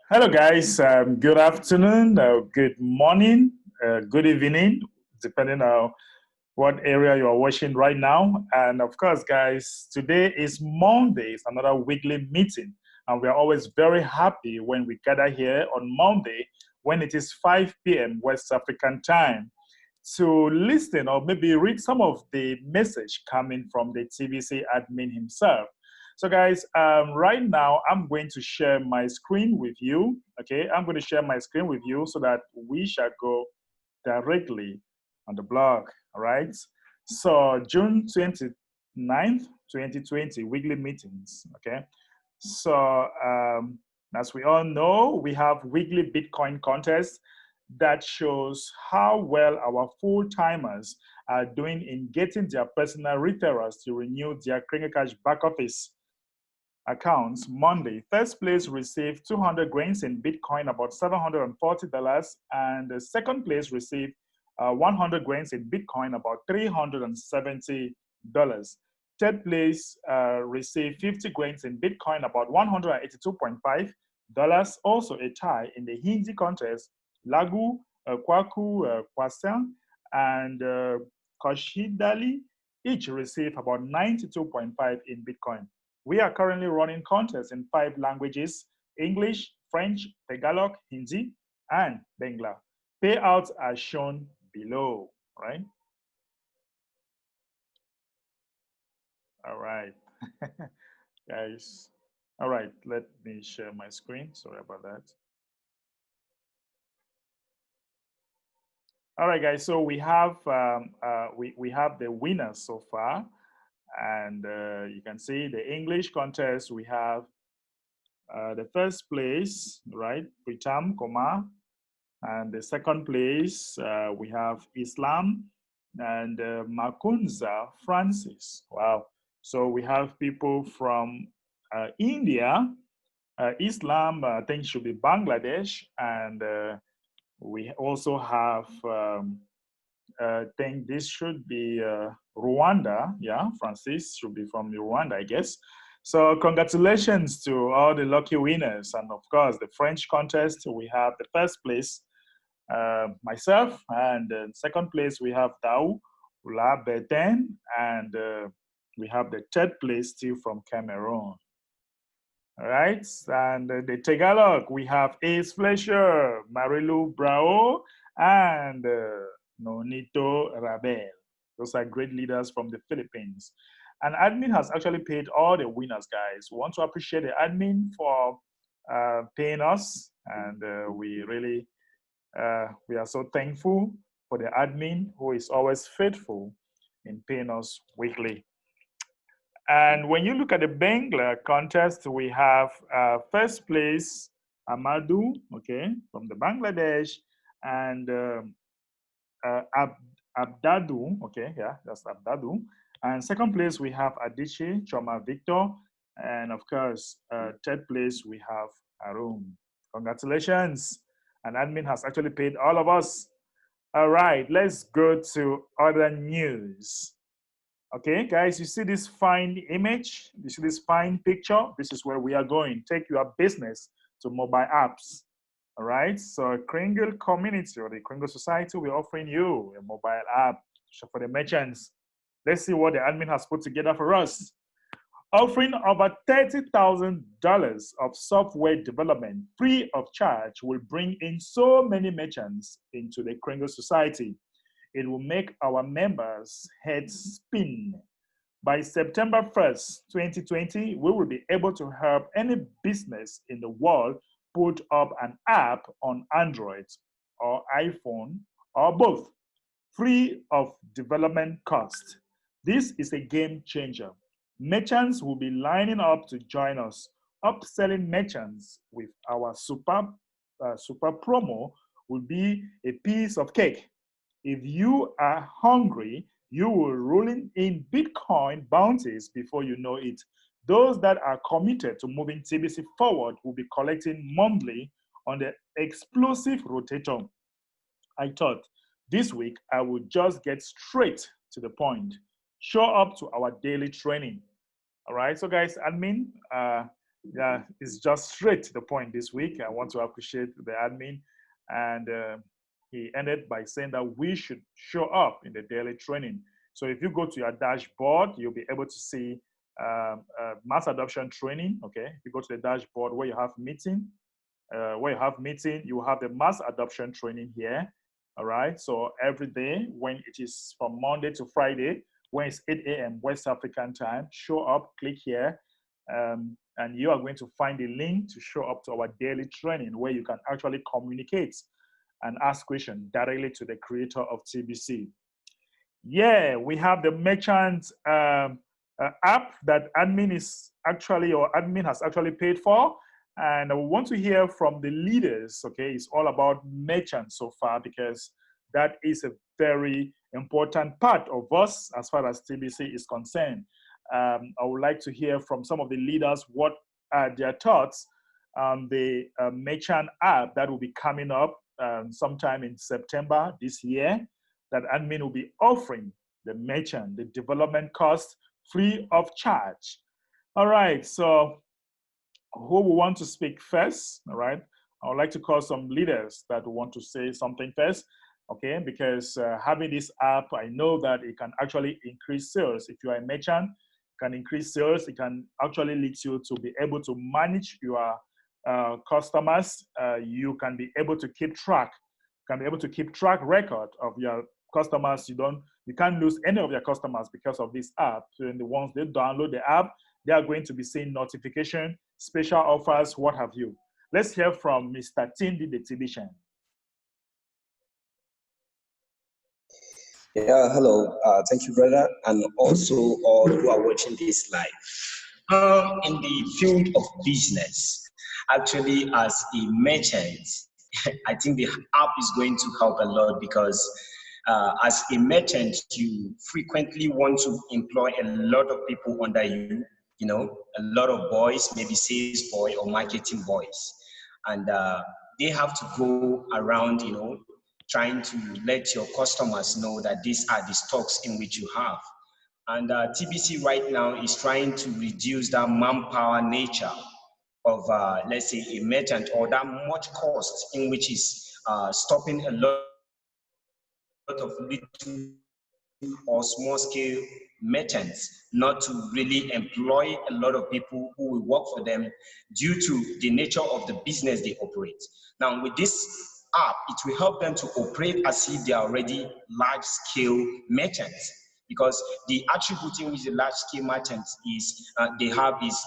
Hello, guys. Good afternoon, good morning, good evening, depending on what area you are watching right now. And of course, guys, today is Monday. It's another weekly meeting. And we are always very happy when we gather here on Monday when it is 5 p.m. West African time to listen or maybe read some of the message coming from the TBC admin himself. So, guys, right now I'm going to share my screen with you. Okay, I'm going to share my screen with you so that we shall go directly on the blog. All right. So, June 29th, 2020, weekly meetings. Okay. So, as we all know, we have weekly Bitcoin contests that shows how well our full timers are doing in getting their personal referrals to renew their Kringle Cash back office accounts. Monday, first place received 200 grains in Bitcoin, about $740, and the second place received 100 grains in Bitcoin, about $370. Third place received 50 grains in Bitcoin, about $182.5. Also a tie in the Hindi contest. Lagu, Kwaku, Kwasan, and Koshidali each received about 92.5 in Bitcoin. We are currently running contests in 5 languages: English, French, Tagalog, Hindi, and Bangla. Payouts are shown below, right? All right, guys. All right, let me share my screen. Sorry about that. All right, guys. So we have the winners so far, and you can see the English contest. We have the first place, right, Pritam Kumar, and the second place we have Islam and Makunza Francis. Wow! So we have people from India. Islam, I think, should be Bangladesh, and we also have. I think this should be Rwanda. Yeah, Francis should be from Rwanda, I guess. So congratulations to all the lucky winners. And of course, the French contest, we have the first place, myself, and second place, we have Tau La Beten, and we have the third place still from Cameroon. All right, and the Tagalog, we have Ace Fletcher, Marilu Brao, and Nonito Rabel. Those are great leaders from the Philippines. And admin has actually paid all the winners, guys. We want to appreciate the admin for paying us, and we are so thankful for the admin who is always faithful in paying us weekly. And when you look at the Bangla contest, we have first place Amadou, okay, from the Bangladesh, and Abdadu, okay, yeah, that's Abdadu. And second place, we have Adichie Choma Victor. And of course, third place, we have Arun. Congratulations. And admin has actually paid all of us. All right, let's go to other news. Okay, guys, you see this fine image? You see this fine picture? This is where we are going. Take your business to mobile apps. All right, so Kringle community or the Kringle society, we're offering you a mobile app for the merchants. Let's see what the admin has put together for us. Offering over $30,000 of software development free of charge will bring in so many merchants into the Kringle society. It will make our members' heads spin. By September 1st, 2020, we will be able to help any business in the world put up an app on Android or iPhone or both, free of development cost. This is a game changer. Merchants will be lining up to join us. Upselling merchants with our super promo will be a piece of cake. If you are hungry, you will roll in Bitcoin bounties before you know it. Those that are committed to moving TBC forward will be collecting monthly on the explosive rotator. I thought this week I would just get straight to the point. Show up to our daily training. All right, so guys, admin, Yeah, it's just straight to the point this week. I want to appreciate the admin. And he ended by saying that we should show up in the daily training. So if you go to your dashboard, you'll be able to see mass adoption training. Okay. If you go to the dashboard where you have meeting, you have the mass adoption training here. All right. So every day when it is from Monday to Friday, when it's 8 a.m. West African time, show up, click here. And you are going to find a link to show up to our daily training where you can actually communicate and ask questions directly to the creator of TBC. Yeah, we have the merchant app that admin is actually, or admin has actually paid for. And we want to hear from the leaders. Okay, it's all about merchants so far because that is a very important part of us as far as TBC is concerned. I would like to hear from some of the leaders what are their thoughts on the merchant app that will be coming up sometime in September this year, that admin will be offering the merchant the development cost free of charge. All right, so who will want to speak first? All right, I would like to call some leaders that want to say something first. Okay, because having this app, I know that it can actually increase sales. If you are a merchant, it can increase sales. It can actually lead you to be able to manage your customers. You can be able to keep track, record of your customers. You can't lose any of your customers because of this app. So the ones they download the app, they are going to be seeing notification, special offers, what have you. Let's hear from Mr. Tindi the Tibishan. Yeah, hello. Thank you, brother, and also all who are watching this live. In the field of business, actually, as a merchant, I think the app is going to help a lot because as a merchant, you frequently want to employ a lot of people under you, a lot of boys, maybe sales boy or marketing boys. And they have to go around, trying to let your customers know that these are the stocks in which you have. And TBC right now is trying to reduce that manpower nature of, let's say, a merchant, or that much cost in which is stopping a lot of little or small scale merchants not to really employ a lot of people who will work for them due to the nature of the business they operate. Now, with this app, it will help them to operate as if they are already large scale merchants, because the attribute in which the large scale merchants they have is,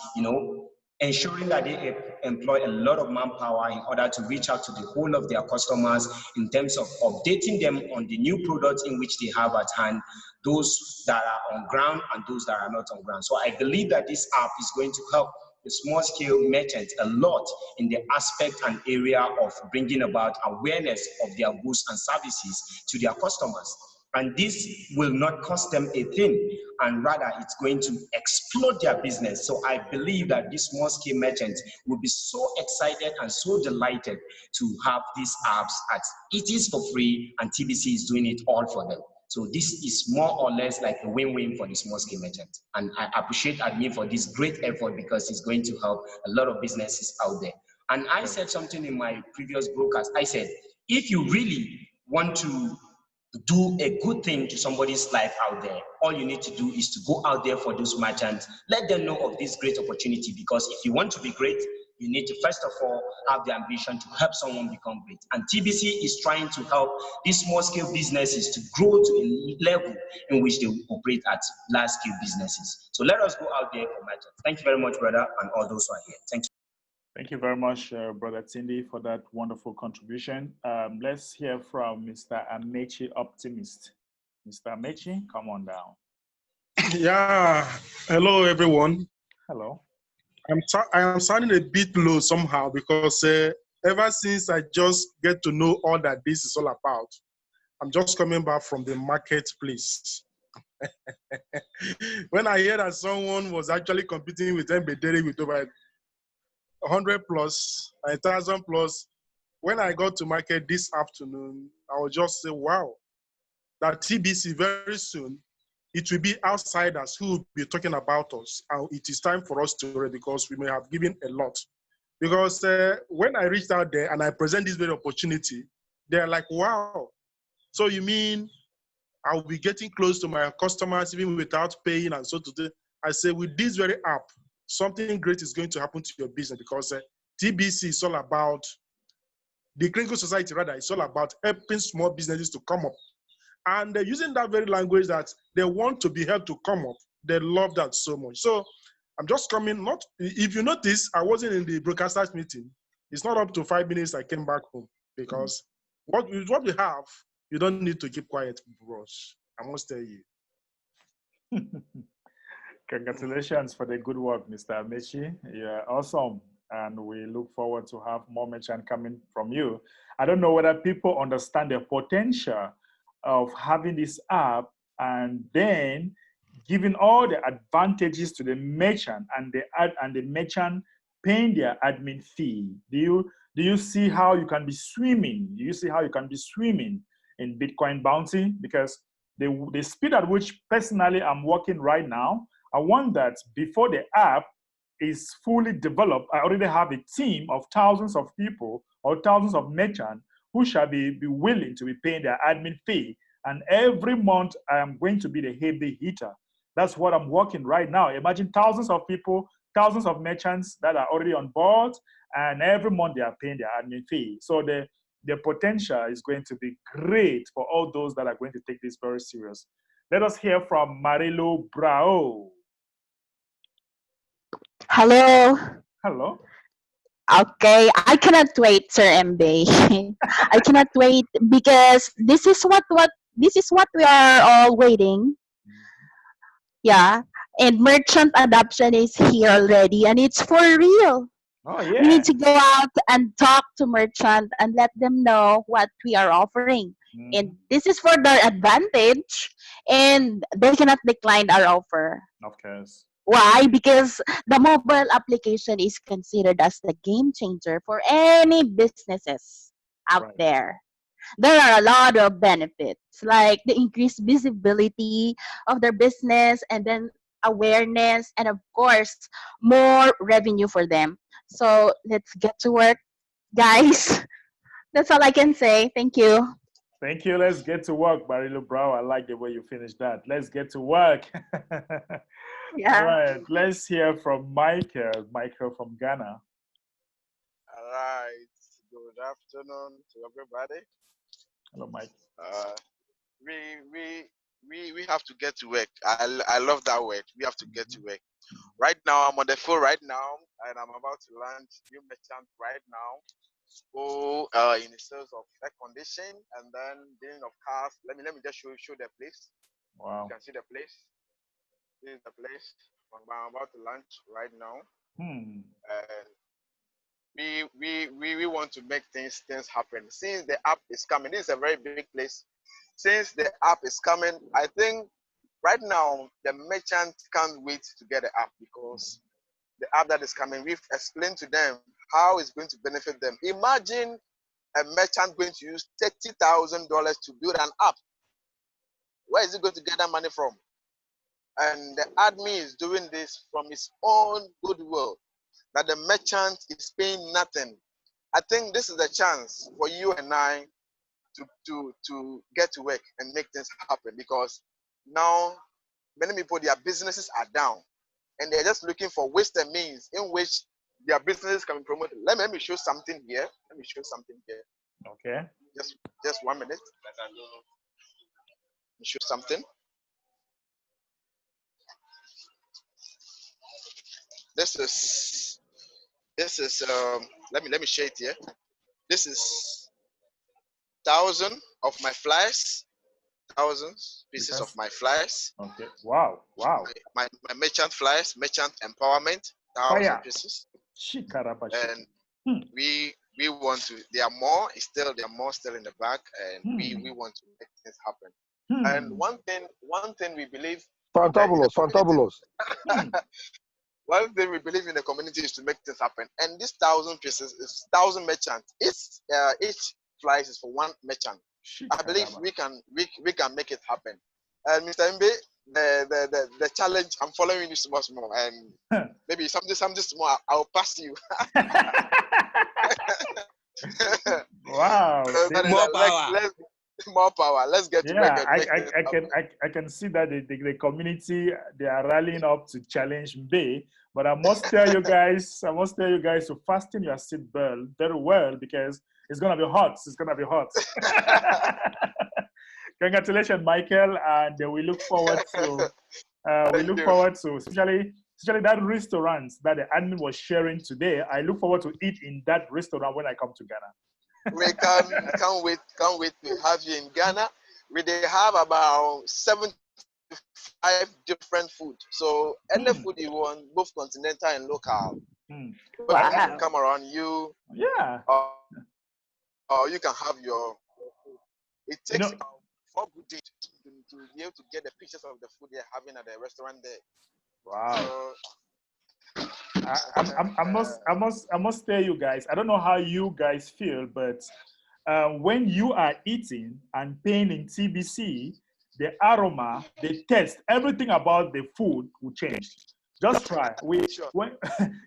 ensuring that they employ a lot of manpower in order to reach out to the whole of their customers in terms of updating them on the new products in which they have at hand, those that are on ground and those that are not on ground. So I believe that this app is going to help the small scale merchants a lot in the aspect and area of bringing about awareness of their goods and services to their customers. And this will not cost them a thing, and rather it's going to explode their business. So I believe that these small scale merchants will be so excited and so delighted to have these apps, as it is for free and TBC is doing it all for them. So this is more or less like a win-win for the small scale merchant. And I appreciate admin for this great effort because it's going to help a lot of businesses out there. And I said something in my previous broadcast. I said, if you really want to do a good thing to somebody's life out there, all you need to do is to go out there for those merchants, let them know of this great opportunity, because if you want to be great, you need to first of all have the ambition to help someone become great. And TBC is trying to help these small scale businesses to grow to a level in which they will operate at large scale businesses. So let us go out there for merchants. Thank you very much, brother, and all those who are here. Thank you. Thank you very much, Brother Tindi, for that wonderful contribution. Let's hear from Mr. Amechi Optimist. Mr. Amechi, come on down. Yeah, hello everyone. Hello. I am sounding a bit low somehow because ever since I just get to know all that this is all about, I'm just coming back from the marketplace. When I hear that someone was actually competing with Mbedere with over 100 plus, 1,000 plus, when I got to market this afternoon, I will just say, wow, that TBC very soon it will be outsiders who will be talking about us. And it is time for us to read because we may have given a lot. Because when I reached out there and I present this very opportunity, they're like, wow. So you mean I'll be getting close to my customers even without paying and so to. I say with this very app, something great is going to happen to your business because TBC is all about, the clinical society rather, it's all about helping small businesses to come up. And they're using that very language that they want to be helped to come up. They love that so much. So I'm just coming, not, if you notice, I wasn't in the broadcasters meeting. It's not up to 5 minutes I came back home because what we have, you don't need to keep quiet, bros. I must tell you. Congratulations for the good work, Mr. Amechi. You're awesome. And we look forward to have more mention coming from you. I don't know whether people understand the potential of having this app and then giving all the advantages to the merchant and the merchant paying their admin fee. Do you see how you can be swimming? Do you see how you can be swimming in Bitcoin bounty? Because the speed at which personally I'm working right now, I want that before the app is fully developed, I already have a team of thousands of people or thousands of merchants who shall be willing to be paying their admin fee. And every month, I am going to be the heavy hitter. That's what I'm working right now. Imagine thousands of people, thousands of merchants that are already on board, and every month they are paying their admin fee. So the potential is going to be great for all those that are going to take this very serious. Let us hear from Marilo Brao. Hello. Hello. Okay, I cannot wait, Sir MB. I cannot wait because this is what we are all waiting. Yeah, and merchant adoption is here already, and it's for real. Oh, We need yeah. to go out and talk to merchant and let them know what we are offering, and this is for their advantage, and they cannot decline our offer. Of course. Why? Because the mobile application is considered as the game changer for any businesses out Right. there. There are a lot of benefits, like the increased visibility of their business, and then awareness, and of course, more revenue for them. So let's get to work, guys. That's all I can say. Thank you. Thank you. Let's get to work, Barilo Brow. I like the way you finished that. Let's get to work. All Yeah. right. Let's hear from Michael. Michael from Ghana. All right. Good afternoon to everybody. Hello, Mike. Uh, we we we have to get to work. I love that word. We have to get to work. Right now, I'm on the phone right now, and I'm about to launch new merchant right now. Go in the sales of air condition and then dealing of cars. Let me just show the place. Wow. You can see the place. This is the place I'm about to launch right now. Hmm. And we want to make things happen. Since the app is coming, this is a very big place. Since the app is coming, I think right now the merchant can't wait to get the app because the app that is coming, we've explained to them how it's going to benefit them. Imagine a merchant going to use $30,000 to build an app. Where is he going to get that money from? And the admin is doing this from his own goodwill, that the merchant is paying nothing. I think this is a chance for you and I to get to work and make things happen, because now many people, their businesses are down and they're just looking for ways and means in which their businesses can be promoted. Let me show something here. Let me show something here. Okay. Just 1 minute. Let me show something. This is let me share it here. This is 1,000 of my flyers, thousands pieces of my flyers. Okay. Wow. Wow. My merchant flyers, merchant empowerment, 1,000 Fire. pieces. Shikarabashiki. And we want to. There are more still in the back, and we want to make things happen. And one thing we believe. Fantabulous. One thing we believe in the community is to make things happen. And this 1,000 pieces is 1,000 merchants. Each flies is for one merchant. I believe we can make it happen. And Mr. Mbe, the challenge. I'm following you small, and maybe something small. I'll pass you. Wow. So that is More let's power. more power. Let's get to work Yeah, and make this happen. I can see that the community, they are rallying up to challenge Mbe. But I must tell you guys to fasten your seatbelt very well because it's gonna be hot. It's gonna be hot. Congratulations, Michael, and we look forward to Thank you. especially that restaurant that the admin was sharing today. I look forward to eat in that restaurant when I come to Ghana. We can't wait to have you in Ghana. We they have about 75 different food. So any food you want, both continental and local. Hmm. But for me to Wow. come around you, Yeah, or you can have your. It you takes know, about 4 good days to be able to get the pictures of the food they're having at the restaurant there. wow. So I must tell you guys. I don't know how you guys feel, but when you are eating and paying in TBC, the aroma, the taste, everything about the food will change. Just try. sure. When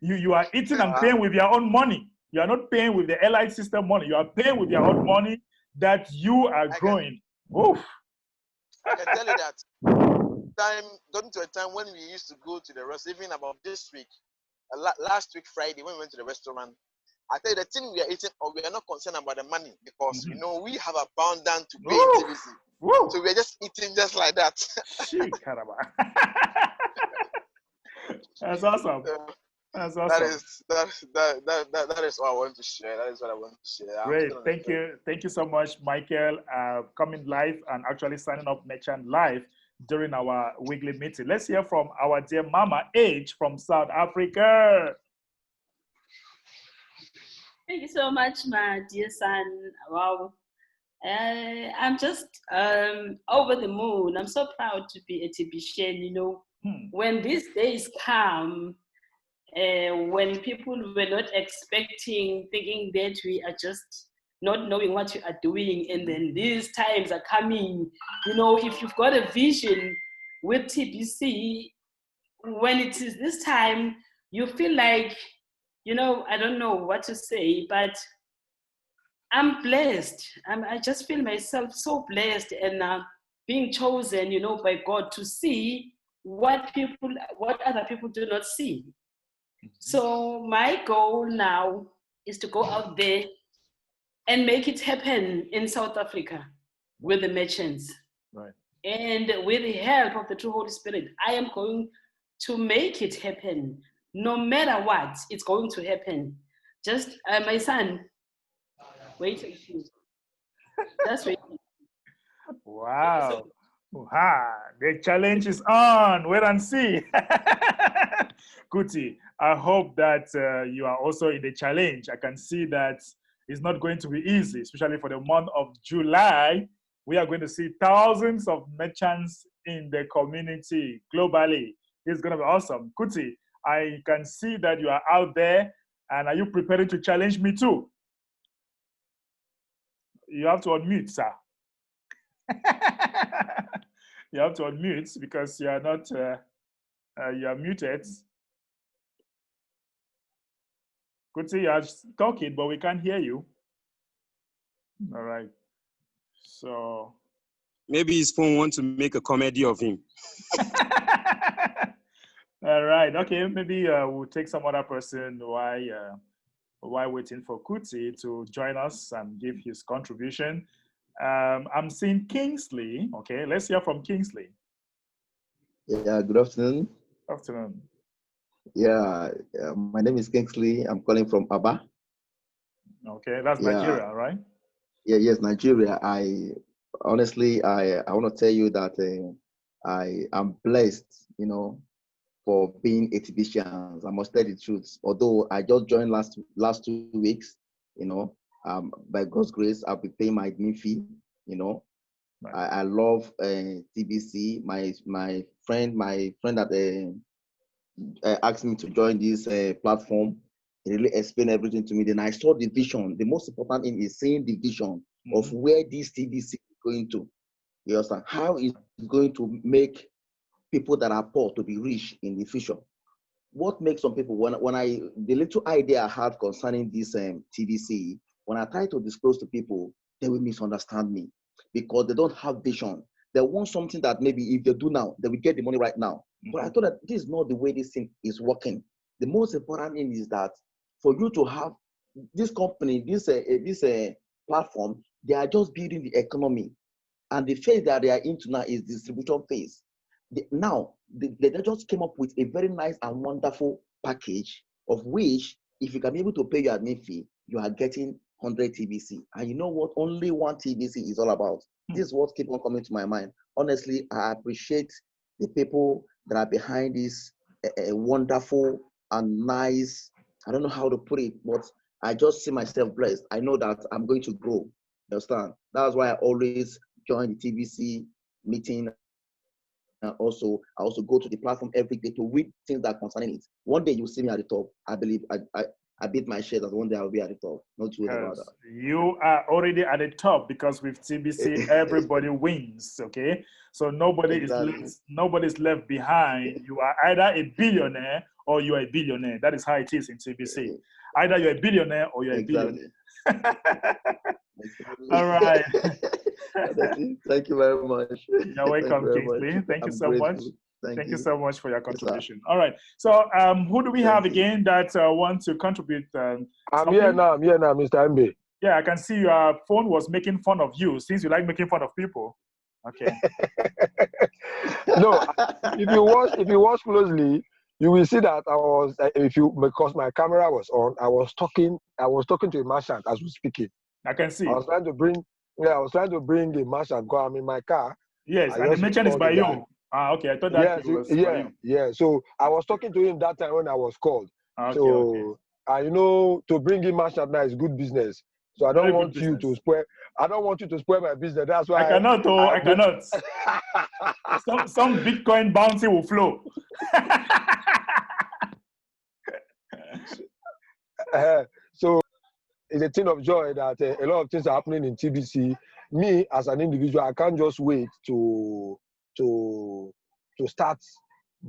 you are eating and Uh, paying with your own money. You are not paying with the LI system money. You are paying with your own money that you are I can growing. Oof. tell you that going to a time when we used to go to the restaurant, even about this week, last week Friday when we went to the restaurant. I tell you the thing we are eating, or we are not concerned about the money because we have abundant to pay in Woo. TBC. Woo. So we are just eating just like that. Shit, caramba. That's awesome. That's That awesome. is what I want to share. That is what I want to share. I'm Great. still on the Thank you. Thank you so much, Michael, coming live and actually signing up Merchant live during our weekly meeting. Let's hear from our dear Mama H from South Africa. Thank you so much, my dear son. Wow. I'm just over the moon. I'm so proud to be a TBC. When these days come, when people were not expecting, thinking that we are just not knowing what we are doing, and then these times are coming. If you've got a vision with TBC, when it is this time, you feel like, I don't know what to say, but I'm blessed. I just feel myself so blessed and being chosen, by God to see what other people do not see. So my goal now is to go out there and make it happen in South Africa with the merchants. Right. And with the help of the true Holy Spirit, I am going to make it happen. No matter what, it's going to happen. Just my son, wait. Just wait. Wow. The challenge is on. Wait and see. Kuti, I hope that you are also in the challenge. I can see that it's not going to be easy, especially for the month of July. We are going to see thousands of merchants in the community globally. It's going to be awesome. Kuti, I can see that you are out there, and are you preparing to challenge me too? You have to unmute, sir. You have to unmute because you are not, you are muted. Kuti, you are talking, but we can't hear you. All right. So. Maybe his phone wants to make a comedy of him. All right. Okay. Maybe we'll take some other person while waiting for Kuti to join us and give his contribution. I'm seeing Kingsley. Okay. Let's hear from Kingsley. Yeah. Good afternoon. Afternoon. Yeah. My name is Kingsley. I'm calling from Aba. Okay. That's Nigeria, right? Yeah. Yes, Nigeria. I honestly want to tell you that I am blessed, for being exhibitions. I must tell the truth. Although I just joined last 2 weeks, by God's grace, I'll be paying my admin fee. Right. I love TBC. My friend that asked me to join this platform. He really explained everything to me. Then I saw the vision. The most important thing is seeing the vision of where this TBC is going to. You understand? How it's going to make people that are poor to be rich in the future. What makes some people, the little idea I had concerning this TBC, when I try to disclose to people, they will misunderstand me because they don't have vision. They want something that maybe if they do now, they will get the money right now. But I thought that this is not the way this thing is working. The most important thing is that for you to have this company, this platform, they are just building the economy. And the phase that they are into now is distribution phase. They just came up with a very nice and wonderful package of which, if you can be able to pay your admin fee, you are getting 100 TBC. And you know what? Only one TBC is all about. This is what keeps on coming to my mind. Honestly, I appreciate the people that are behind this wonderful and nice, I don't know how to put it, but I just see myself blessed. I know that I'm going to grow. You understand? That's why I always join the TBC meeting. I also go to the platform every day to read things that are concerning it. One day you'll see me at the top. I believe I beat my share that one day I'll be at the top. Not too about that. You are already at the top because with TBC everybody wins. Okay, so nobody is left behind. You are either a billionaire or you are a billionaire. That is how it is in TBC. Either you're a billionaire or you're a billionaire. All right. Thank you very much. You're welcome, Kingsley. Thank you so much. Thank you so much for your contribution. All right. So, who do we have again that wants to contribute? I'm here now, Mr. MB. Yeah, I can see your phone was making fun of you since you like making fun of people. Okay. No, if you watch closely, you will see that I was because my camera was on, I was talking to a merchant as we speaking. I can see. I was trying to bring the merchant. I'm in my car. Yes, and the merchant is by you. Okay, I thought that was by you. Yeah. So I was talking to him that time when I was called. Okay, so to bring in merchant now is good business. So I don't want you to spoil. I don't want you to spoil my business. That's why I cannot. I cannot. some Bitcoin bounty will flow. So it's a thing of joy that a lot of things are happening in TBC. Me as an individual, I can't just wait to start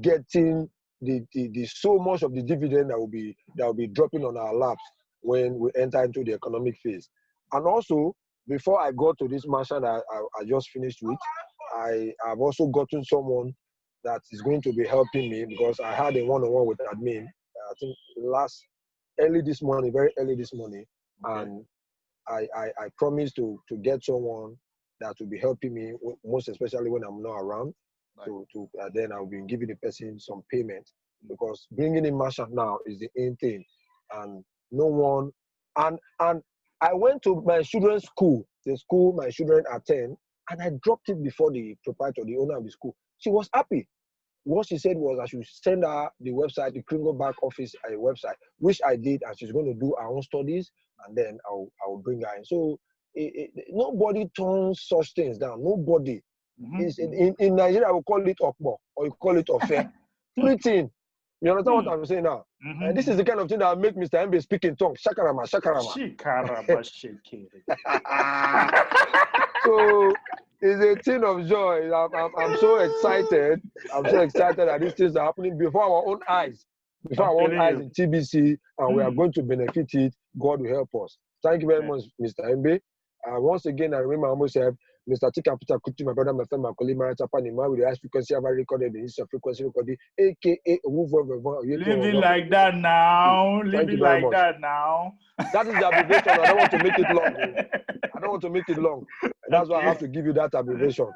getting the so much of the dividend that will be dropping on our laps when we enter into the economic phase. And also, before I go to this merchant I just finished with, I've also gotten someone that is going to be helping me because I had a one-on-one with admin. I think very early this morning, and I promised to get someone that will be helping me, most especially when I'm not around. Right. Then I'll be giving the person some payment because bringing in merchant now is the main thing, and no one. And I went to my children's school, the school my children attend, and I dropped it before the proprietor, the owner of the school. She was happy. What she said was I should send her the website, the Kringle back office website, which I did, and she's going to do her own studies, and then I'll bring her in. So nobody turns such things down. Nobody. In Nigeria, we call it okbo, or you call it ofe. Free thing. You understand what I'm saying now? And this is the kind of thing that make Mr. MB speak in tongues. Shakarama, shakarama. So it's a thing of joy. I'm so excited. I'm so excited that these things are happening before our own eyes. Before our own eyes in TBC, and we are going to benefit it. God will help us. Thank you very much, Mr. MB. Once again, I remember myself, Mr. Tika Peter Kuti, my brother, my friend, my colleague, Marita Panima, with the highest frequency ever recorded, the history of frequency recording, aka Living like that now. Living like that now. That is the abbreviation. I don't want to make it long. I don't want to make it long. That's why I have to give you that abbreviation.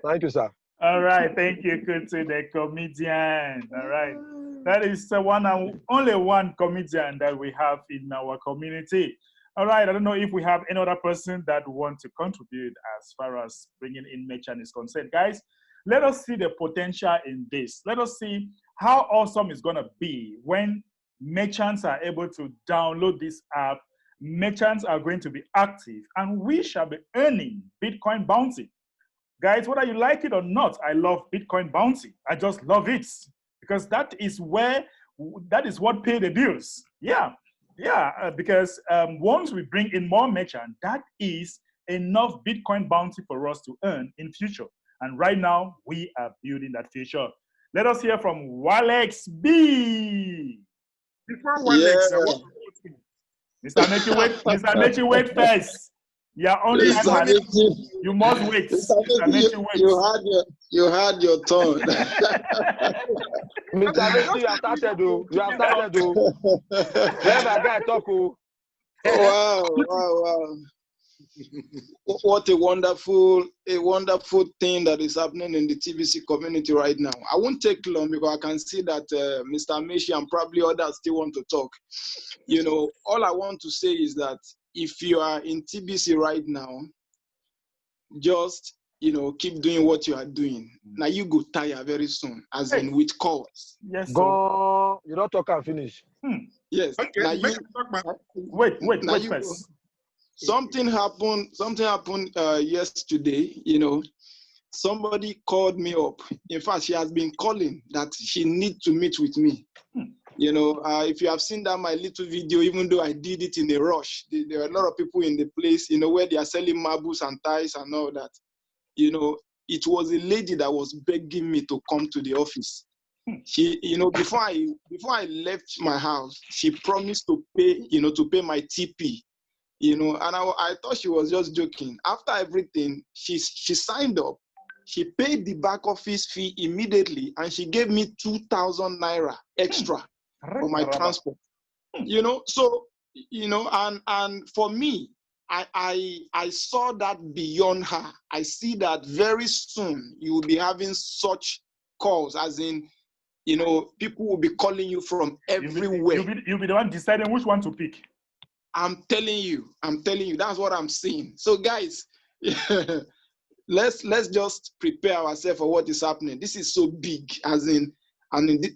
Thank you, sir. All right. Thank you, Kuti, the comedian. All right. That is only one comedian that we have in our community. All right, I don't know if we have any other person that wants to contribute as far as bringing in merchant is concerned. Guys, let us see the potential in this. Let us see how awesome it's going to be when merchants are able to download this app. Merchants are going to be active, and we shall be earning Bitcoin bounty. Guys, whether you like it or not, I love Bitcoin bounty. I just love it because that is what pays the bills. Yeah, because once we bring in more merchant, that is enough Bitcoin bounty for us to earn in future. And right now, we are building that future. Let us hear from Walex B. Before Walex, Mr. Mechi, wait. Mr. Mechi, wait first. Yeah, only Mr. Mechi, you must wait. Mr. Mechi, you had your turn. Mr. Mechi, you have started, though. You have started, though. Let my guy talk, oh. Wow. What a wonderful thing that is happening in the TBC community right now. I won't take long because I can see that Mr. Mechi and probably others still want to talk. You know, all I want to say is that if you are in TBC right now, just, keep doing what you are doing. Now you go tire very soon, as in with calls. Yes. Go. You don't talk and finish. Yes. Okay. Now wait first. Something happened yesterday, somebody called me up. In fact, she has been calling that she needs to meet with me. If you have seen that my little video, even though I did it in a rush, there are a lot of people in the place, where they are selling marbles and ties and all that. It was a lady that was begging me to come to the office. She, before I left my house, she promised to pay my TP. And I thought she was just joking. After everything, she signed up. She paid the back office fee immediately, and she gave me 2,000 naira extra for my transport. So and for me, I saw that beyond her. I see that very soon you will be having such calls, as in, people will be calling you from everywhere. You'll be the one deciding which one to pick. I'm telling you, that's what I'm seeing. So guys, let's just prepare ourselves for what is happening. This is so big,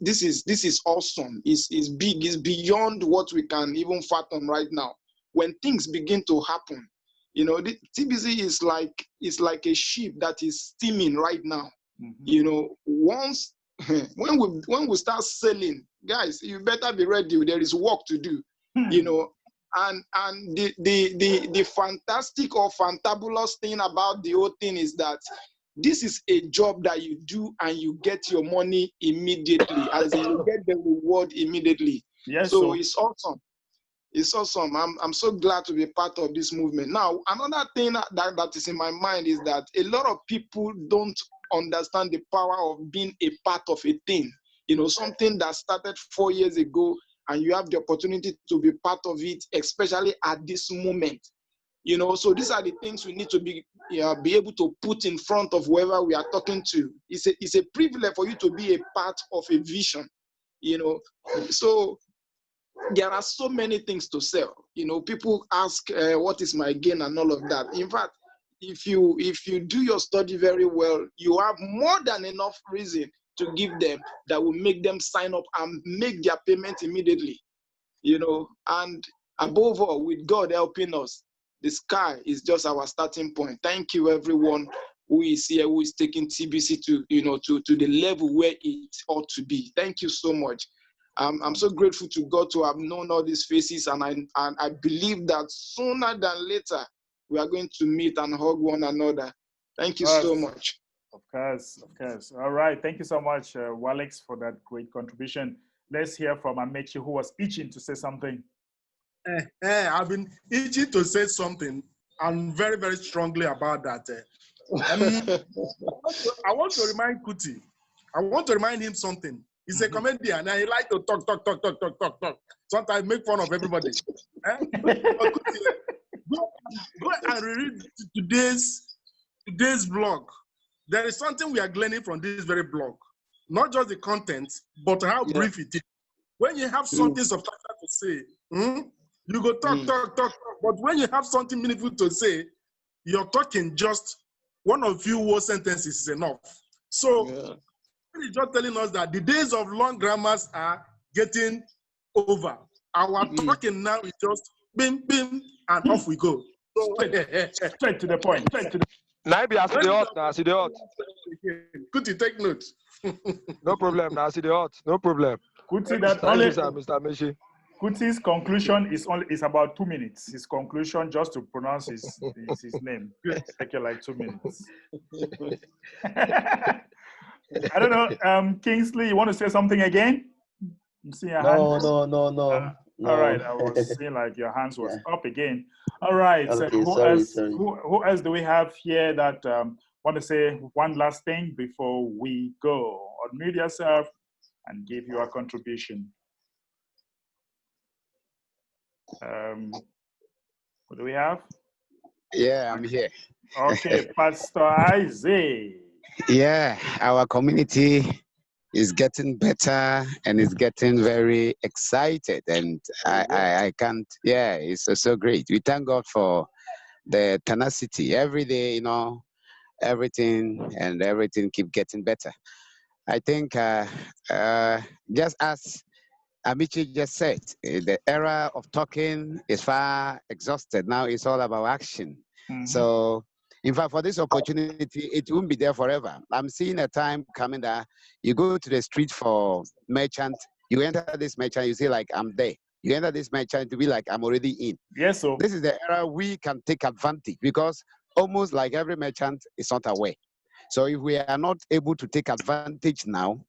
this is awesome. It's big, it's beyond what we can even fathom right now. When things begin to happen, the TBC is like a ship that is steaming right now. Once when we start sailing, guys, you better be ready. There is work to do. And the fantastic or fantabulous thing about the whole thing is that this is a job that you do and you get your money immediately, as in you get the reward immediately. Yes. So it's awesome. It's awesome. I'm so glad to be part of this movement. Now, another thing that is in my mind is that a lot of people don't understand the power of being a part of a thing. Something that started 4 years ago, and you have the opportunity to be part of it, especially at this moment. So these are the things we need to be able to put in front of whoever we are talking to. It's a privilege for you to be a part of a vision. So there are so many things to sell. People ask, what is my gain and all of that. In fact, if you do your study very well, you have more than enough reason to give them that will make them sign up and make their payment immediately. And above all, with God helping us, the sky is just our starting point. Thank you, everyone who is here, who is taking TBC to the level where it ought to be. Thank you so much. I'm so grateful to God to have known all these faces, and I believe that sooner than later we are going to meet and hug one another. Thank you so much. Of course. All right. Thank you so much, Walex, for that great contribution. Let's hear from Amechi, who was itching to say something. I've been itching to say something, and very, very strongly about that. I want to remind Kuti. I want to remind him something. He's a comedian, and he likes to talk. Sometimes make fun of everybody. Kuti, go and read today's blog. There is something we are gleaning from this very blog. Not just the content, but how brief it is. When you have something substantial to say, you go talk. But when you have something meaningful to say, you're talking just one or few word sentences is enough. So it's just telling us that the days of long grammars are getting over. Our talking now is just bim, bim, and off we go. So, straight to the point. Now be as the hot, now see the hot. Kuti, take note. No problem, now see the hot. No problem. Kuti, that Thank you, sir, Mr. Mechi. Kuti's conclusion is about 2 minutes. His conclusion, just to pronounce his name, take you like 2 minutes. I don't know, Kingsley, you want to say something again? I'm seeing your hand. No. All right, I was seeing like your hands was up again. All right, so Okay, who sorry. who else do we have here that want to say one last thing before we go? Unmute yourself and give your contribution. What do we have? Yeah, I'm here. Okay, Pastor Isaac. Yeah, our community is getting better and is getting very excited, and I can't. Yeah, it's so great. We thank God for the tenacity every day. You know, everything keep getting better. I think just as Amici just said, the era of talking is far exhausted. Now it's all about action. So, in fact, for this opportunity, it won't be there forever. I'm seeing a time coming that you go to the street for merchant, you enter this merchant, you say like, I'm there. You enter this merchant to be like, I'm already in. Yes, so. This is the era we can take advantage because almost like every merchant is not aware. So if we are not able to take advantage now,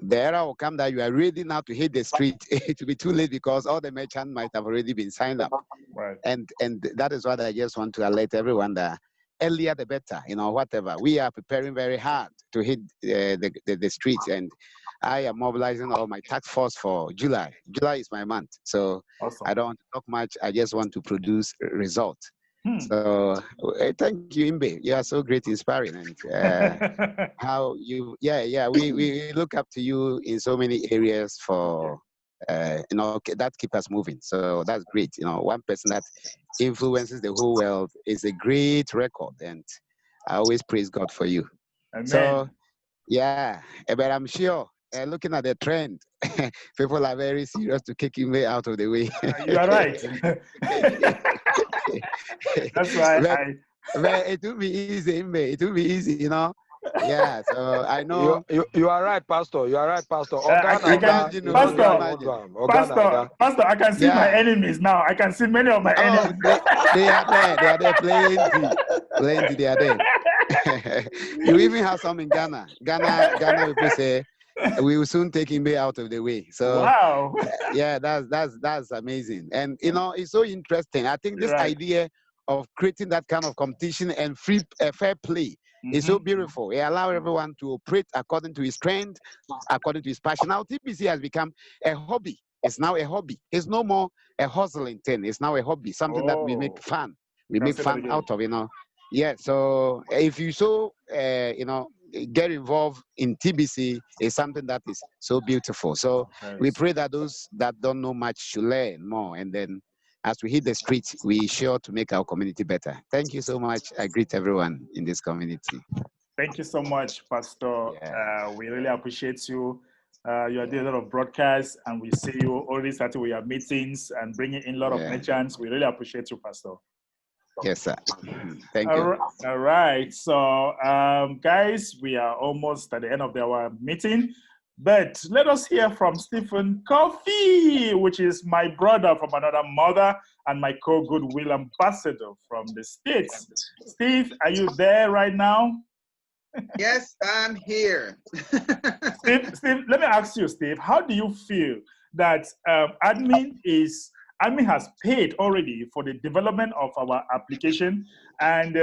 the era will come that you are ready now to hit the street. It will be too late because all the merchants might have already been signed up. Right. And that is what I just want to alert everyone that earlier the better, you know, whatever. We are preparing very hard to hit the streets, and I am mobilizing all my task force for July. July is my month. So awesome. I don't want to talk much. I just want to produce a result. So thank you, Imbe. You are so great, inspiring, and how you, we look up to you in so many areas for, you know, that keep us moving. So that's great. You know, one person that influences the whole world is a great record, and I always praise God for you. Amen. So, yeah, but I'm sure. Looking at the trend, people are very serious to kick him out of the way. You are right. That's why but it will be easy, it will be easy, you know. Yeah, so I know you are right, Pastor. You are right, Pastor. Pastor, I can see my enemies now. I can see many of my enemies. They are there. They are there. Plenty. They are there. You even have some in Ghana. Ghana will say, we will soon take him out of the way. So wow. Yeah, that's amazing. And you know, it's so interesting. I think this idea of creating that kind of competition and fair play is so beautiful. It allows everyone to operate according to his strength, according to his passion. Now TBC has become a hobby. It's now a hobby. It's no more a hustling thing. It's now a hobby, something that we make fun. We make fun out of, you know. Yeah, so if you you know, get involved in TBC is something that is so beautiful. So we pray that those that don't know much should learn more, and then as we hit the streets, we sure to make our community better. Thank you so much. I greet everyone in this community. Thank you so much, Pastor. We really appreciate you. You are doing a lot of broadcasts, and we see you already starting with your meetings and bringing in a lot of merchants. We really appreciate you, Pastor. Yes, sir. Thank you. All right. So, guys, we are almost at the end of our meeting. But let us hear from Stephen Coffey, which is my brother from another mother and my co-goodwill ambassador from the States. Steve, are you there right now? Yes, I'm here. Steve, let me ask you, Steve, how do you feel that admin has paid already for the development of our application? And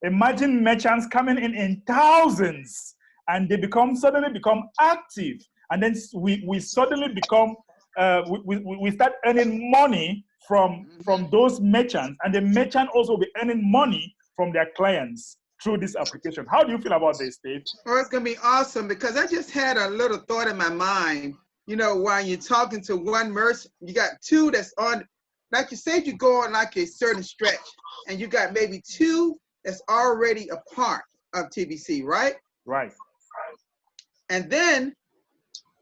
imagine merchants coming in thousands, and they suddenly become active, and then we suddenly become we start earning money from those merchants, and the merchant also will be earning money from their clients through this application. How do you feel about this, Steve? Well, it's gonna be awesome, because I just had a little thought in my mind. You know, while you're talking to one merchant, you got two that's on, like you said, you go on like a certain stretch, and you got maybe two that's already a part of TBC, right? Right. And then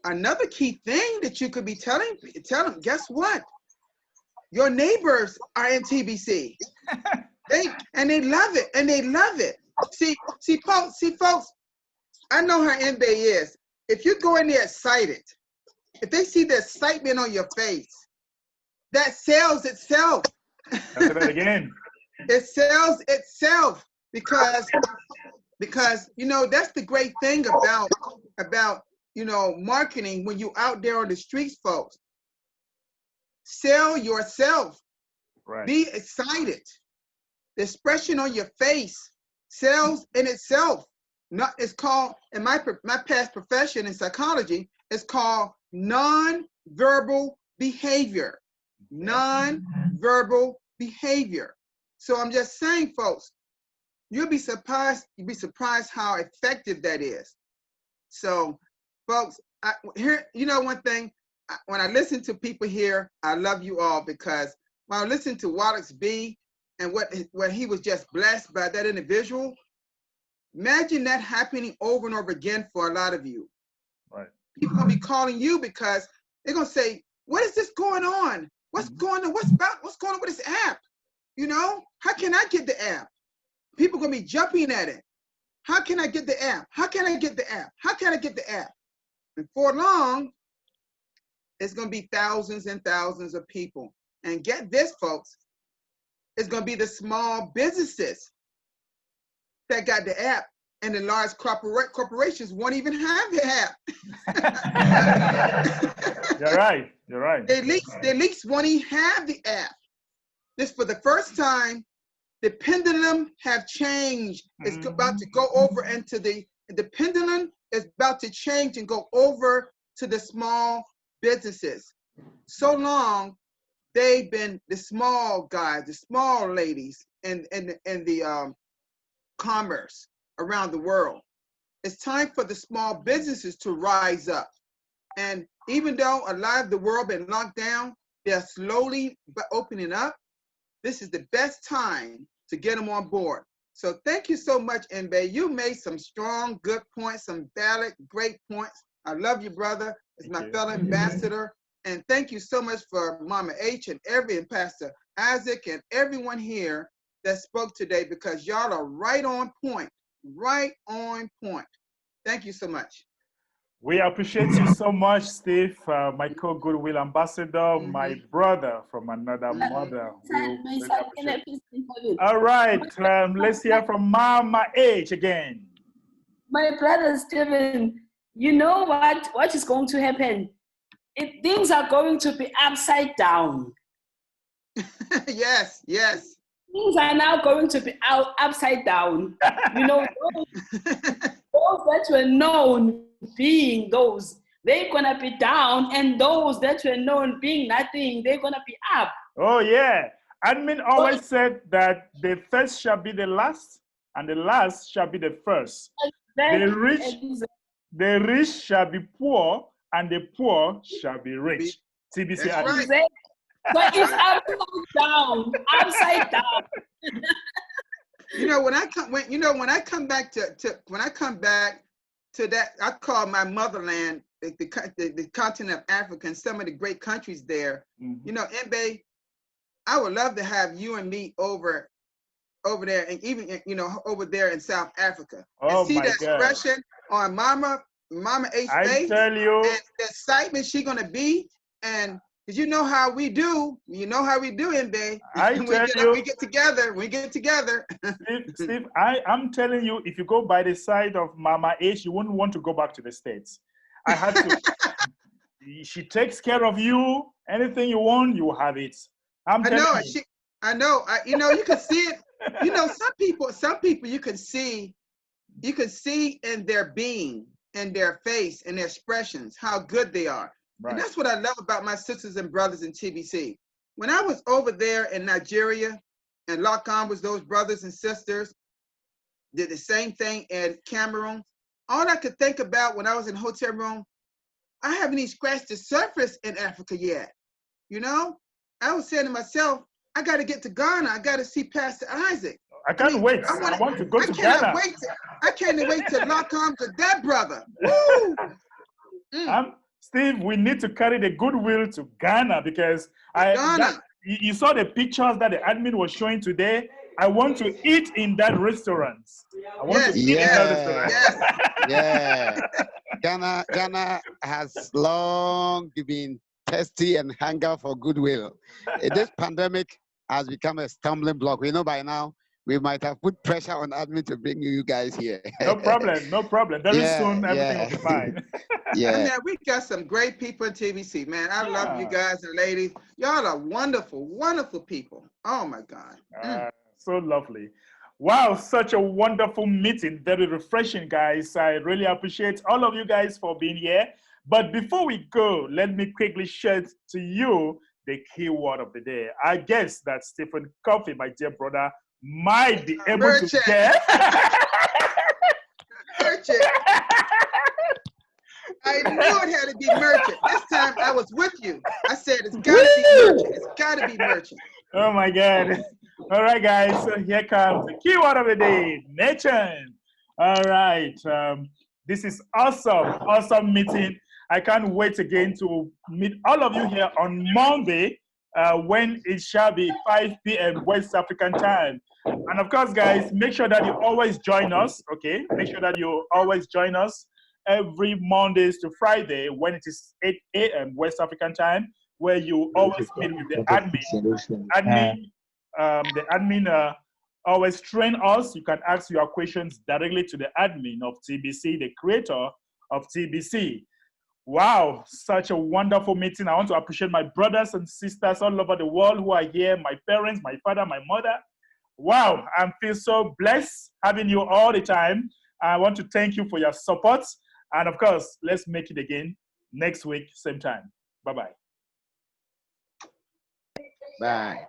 another key thing that you could be tell them, guess what? Your neighbors are in TBC. They love it, See, folks, I know how MB is. If you go in there excited, if they see the excitement on your face, that sells itself. Say that again. It sells itself because you know that's the great thing about you know marketing when you out there on the streets, folks. Sell yourself. Right. Be excited. The expression on your face sells in itself. Not, it's called, in my past profession in psychology, it's called non-verbal behavior. Non-verbal behavior. So I'm just saying, folks, you'll be surprised how effective that is. So, folks, here, you know one thing, when I listen to people here, I love you all because when I listen to Wallace B and what he was just blessed by that individual, imagine that happening over and over again for a lot of you. Right. People gonna be calling you because they're gonna say, "What is this going on? What's going on? What's going on with this app? You know, how can I get the app?" People gonna be jumping at it. How can I get the app? How can I get the app? How can I get the app? And for long, it's gonna be thousands and thousands of people. And get this, folks, it's gonna be the small businesses that got the app, and the large corporations won't even have the app. You're right. You're right. The elites won't even have the app. This for the first time, the pendulum have changed. It's about to go over into the pendulum is about to change and go over to the small businesses. So long, they've been the small guys, the small ladies, and the commerce around the world. It's time for the small businesses to rise up. And even though a lot of the world been locked down, they're slowly opening up. This is the best time to get them on board. So thank you so much, Mbe. You made some strong, good points, some valid, great points. I love you, brother. It's my fellow ambassador. And thank you so much for Mama H and Pastor Isaac and everyone here that spoke today, because y'all are right on point, right on point. Thank you so much. We appreciate you so much, Steve, my co-goodwill ambassador, my brother from another mother. All right, let's hear from Mama H again. My brother Stephen, you know what is going to happen? Things are going to be upside down. Yes, yes. Things are now going to be upside down. You know, those that were known being those, they're going to be down, and those that were known being nothing, they're going to be up. Oh, yeah. Admin always said that the first shall be the last, and the last shall be the first. The rich shall be poor, and the poor shall be rich. TBC. That's right. So it's upside down, upside down. You know, when I come back to that, I call my motherland the continent of Africa and some of the great countries there. You know, Mbe, I would love to have you and me over there, and even over there in South Africa, and see the expression on Mama H's face. I tell you, and the excitement she's gonna be, and because you know how we do, Mbe. We get together. Steve, I'm telling you, if you go by the side of Mama H, you wouldn't want to go back to the States. I had to. She takes care of you. Anything you want, you have it. I know. You can see it. You know, some people you can see in their being, in their face, in their expressions, how good they are. Right. And that's what I love about my sisters and brothers in TBC. When I was over there in Nigeria and locked on with those brothers and sisters, did the same thing in Cameroon. All I could think about when I was in hotel room, I haven't even scratched the surface in Africa yet. You know, I was saying to myself, I got to get to Ghana. I got to see Pastor Isaac. I can't wait. I want to go to Ghana. I can't wait to lock arms with that brother. Woo! Steve, we need to carry the goodwill to Ghana, because you saw the pictures that the admin was showing today. I want to eat in that restaurant. I want to eat in that restaurant. Yeah. Ghana has long been thirsty and hunger for goodwill. This pandemic has become a stumbling block. We know by now we might have put pressure on admin to bring you guys here. No problem, no problem. Very soon, everything will be fine. And man, we got some great people in TBC, man. I love you guys and ladies. Y'all are wonderful, wonderful people. Oh my God. So lovely. Wow, such a wonderful meeting. Very refreshing, guys. I really appreciate all of you guys for being here. But before we go, let me quickly share to you the keyword of the day. I guess that Stephen Coffey, my dear brother, might be able to get. Merchant. I knew it had to be merchant. This time I was with you. I said it's got to be merchant. It's got to be merchant. Oh my God. All right, guys. So here comes the keyword of the day, merchant. All right. This is awesome meeting. I can't wait again to meet all of you here on Monday when it shall be 5 p.m. West African time. And of course, guys, make sure that you always join us, okay? Make sure that you always join us every Mondays to Friday when it is 8 a.m. West African time, where you always meet with the admin. The admin always train us. You can ask your questions directly to the admin of TBC, the creator of TBC. Wow, such a wonderful meeting. I want to appreciate my brothers and sisters all over the world who are here, my parents, my father, my mother. Wow, I feel so blessed having you all the time. I want to thank you for your support. And of course, let's make it again next week, same time. Bye-bye. Bye.